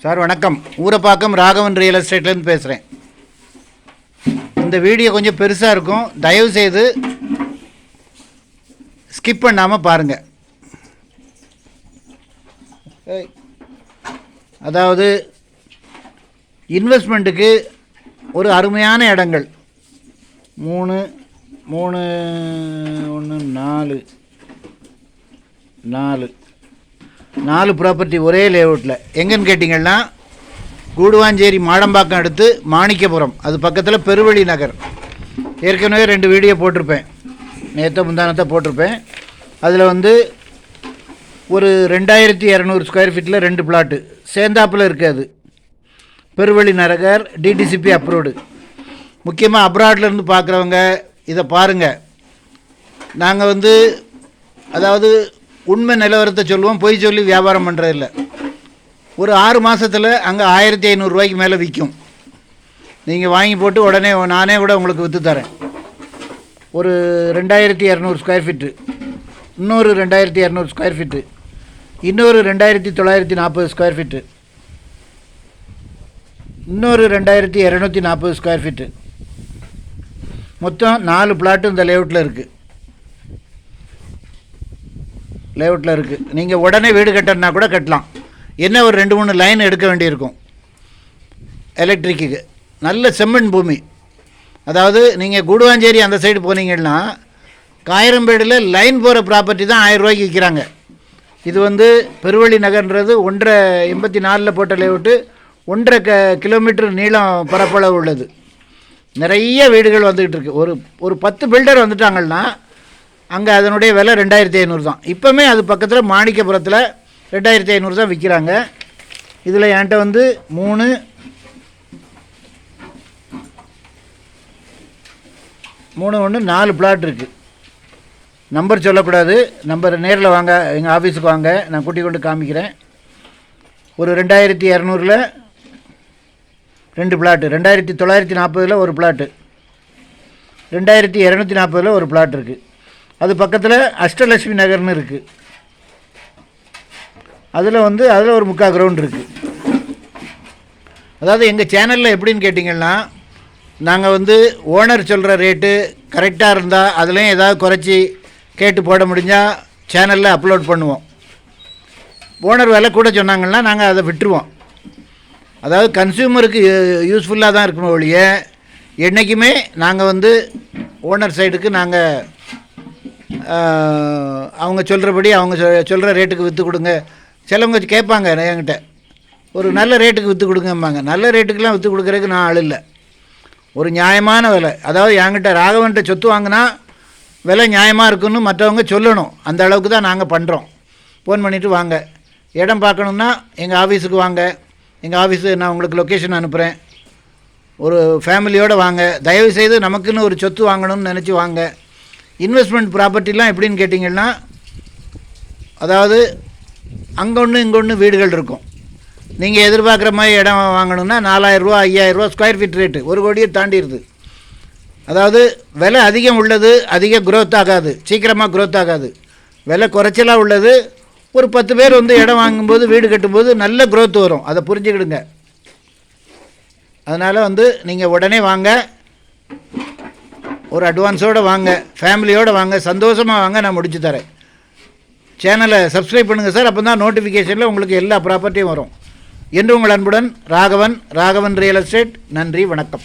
Sir வணக்கம். Urapakkam Raghavan real எஸ்டேட்லேருந்து பேசுகிறேன். இந்த வீடியோ கொஞ்சம் பெருசாக இருக்கும், தயவுசெய்து ஸ்கிப் பண்ணாமல் பாருங்கள். அதாவது இன்வெஸ்ட்மெண்ட்டுக்கு ஒரு அருமையான இடங்கள் 3 1 4 ப்ராப்பர்ட்டி ஒரே லேஅவுட்டில். எங்கன்னு கேட்டிங்கன்னா, கூடுவாஞ்சேரி மாடம்பாக்கம் அடுத்து மாணிக்கபுரம், அது பக்கத்தில் பெருவழி நகர். ஏற்கனவே 2 வீடியோ போட்டிருப்பேன், நேற்று முந்தானத்தை போட்டிருப்பேன். அதில் ஒரு 2200 ஸ்கொயர் ஃபீட்டில் 2 பிளாட்டு சேர்ந்தாப்பில் இருக்காது. பெருவழி நகர், டிடிசிபி அப்ரூவ்டு. முக்கியமாக அப்ராட்லேருந்து பார்க்குறவங்க இதை பாருங்கள். நாங்கள் அதாவது உண்மை நிலவரத்தை சொல்லுவோம், பொய் சொல்லி வியாபாரம் பண்ணுறதில்ல. ஒரு 6 மாதத்தில் அங்கே 1500 ரூபாய்க்கு மேலே விற்கும். நீங்கள் வாங்கி போட்டு உடனே நானே கூட உங்களுக்கு விற்று தரேன். ஒரு 2200 ஸ்கொயர் ஃபீட்டு, இன்னொரு 2200 ஸ்கொயர் ஃபீட்டு, இன்னொரு 2940 ஸ்கொயர் ஃபீட்டு, இன்னொரு 2240 ஸ்கொயர் ஃபீட்டு, மொத்தம் 4 பிளாட்டு இந்த லேஅவுட்டில் இருக்குது. நீங்கள் உடனே வீடு கட்டணுன்னா கூட கட்டலாம். என்ன ஒரு 2-3 லைன் எடுக்க வேண்டியிருக்கும் எலக்ட்ரிக்கு. நல்ல செம்மண் பூமி. அதாவது நீங்கள் கூடுவாஞ்சேரி அந்த சைடு போனீங்கன்னா, காயரம்பேடில் லைன் போகிற ப்ராப்பர்ட்டி தான் 1000 ரூபாய்க்கு விற்கிறாங்க. இது பெருவழி நகர்ன்றது 1.84 போட்ட லேஅவுட்டு, 1.5 கிலோமீட்டர் நீளம் பரப்பளவு உள்ளது. நிறைய வீடுகள் வந்துக்கிட்டு இருக்குது. ஒரு 10 பில்டர் வந்துட்டாங்கன்னா அங்கே அதனுடைய விலை 2500 தான். இப்போவுமே அது பக்கத்தில் மாணிக்கபுரத்தில் 2500 தான் விற்கிறாங்க. இதில் என்கிட்ட 3 1 4 பிளாட் இருக்குது. நம்பர் சொல்லக்கூடாது, நம்பர் நேரில் வாங்க, எங்கள் ஆஃபீஸுக்கு வாங்க, நான் கூட்டி கொண்டு காமிக்கிறேன். ஒரு 2200 2 பிளாட்டு, 2940 ஒரு பிளாட்டு, 2240 ஒரு பிளாட் இருக்குது. அது பக்கத்தில் அஷ்டலட்சுமி நகர்னு இருக்குது. அதில் அதில் ஒரு 3/4 கிரவுண்ட் இருக்குது. அதாவது எங்கள் சேனலில் எப்படின்னு கேட்டிங்கன்னா, நாங்கள் ஓனர் சொல்கிற ரேட்டு கரெக்டாக இருந்தால் அதுலேயும் ஏதாவது குறைச்சி கேட்டு போட முடிஞ்சால் சேனலில் அப்லோட் பண்ணுவோம். ஓனர் விலை கூட சொன்னாங்கன்னா நாங்கள் அதை விட்டுருவோம். அதாவது கன்சியூமருக்கு யூஸ்ஃபுல்லாக தான் இருக்கணும் ஒழிய, என்றைக்குமே நாங்கள் ஓனர் சைடுக்கு நாங்கள் அவங்க சொல்கிறபடி அவங்க சொல்கிற ரேட்டுக்கு விற்று கொடுங்க. சிலவங்க கேட்பாங்க என்கிட்ட, ஒரு நல்ல ரேட்டுக்கு விற்று கொடுங்கம்பாங்க. நல்ல ரேட்டுக்கெலாம் விற்று கொடுக்குறதுக்கு நான் ஆள் இல்லை. ஒரு நியாயமான விலை, அதாவது என்கிட்ட ராகவன்கிட்ட சொத்து வாங்கினா விலை நியாயமாக இருக்குன்னு மற்றவங்க சொல்லணும். அந்த அளவுக்கு தான் நாங்கள் பண்ணுறோம். ஃபோன் பண்ணிவிட்டு வாங்க, இடம் பார்க்கணுன்னா எங்கள் ஆஃபீஸுக்கு வாங்க. எங்கள் ஆஃபீஸு நான் உங்களுக்கு லொக்கேஷன் அனுப்புகிறேன். ஒரு ஃபேமிலியோடு வாங்க. தயவுசெய்து நமக்குன்னு ஒரு சொத்து வாங்கணும்னு நினச்சி வாங்க. இன்வெஸ்ட்மெண்ட் ப்ராப்பர்ட்டிலாம் எப்படின்னு கேட்டிங்கன்னா, அதாவது அங்கே ஒன்று இங்கே ஒன்று வீடுகள் இருக்கும். நீங்கள் எதிர்பார்க்குற மாதிரி இடம் வாங்கணுன்னா 4000 ரூபா 5000 ரூபா ஸ்கொயர் ஃபீட் ரேட்டு 1 கோடியை தாண்டிடுது. அதாவது விலை அதிகம் உள்ளது அதிக க்ரோத் ஆகாது, சீக்கிரமாக க்ரோத் ஆகாது. விலை குறைச்சலாக உள்ளது ஒரு 10 பேர் இடம் வாங்கும்போது வீடு கட்டும்போது நல்ல க்ரோத் வரும். அதை புரிஞ்சுக்கிடுங்க. அதனால் நீங்கள் உடனே வாங்க, ஒரு அட்வான்ஸோடு வாங்க, ஃபேமிலியோடு வாங்க, சந்தோஷமாக வாங்க, நான் முடிச்சு தரேன். சேனலை சப்ஸ்கிரைப் பண்ணுங்கள் சார், அப்போ தான் நோட்டிஃபிகேஷனில் உங்களுக்கு எல்லா ப்ராப்பர்ட்டியும் வரும். என்று உங்கள் அன்புடன் ராகவன் ரியல் எஸ்டேட். நன்றி, வணக்கம்.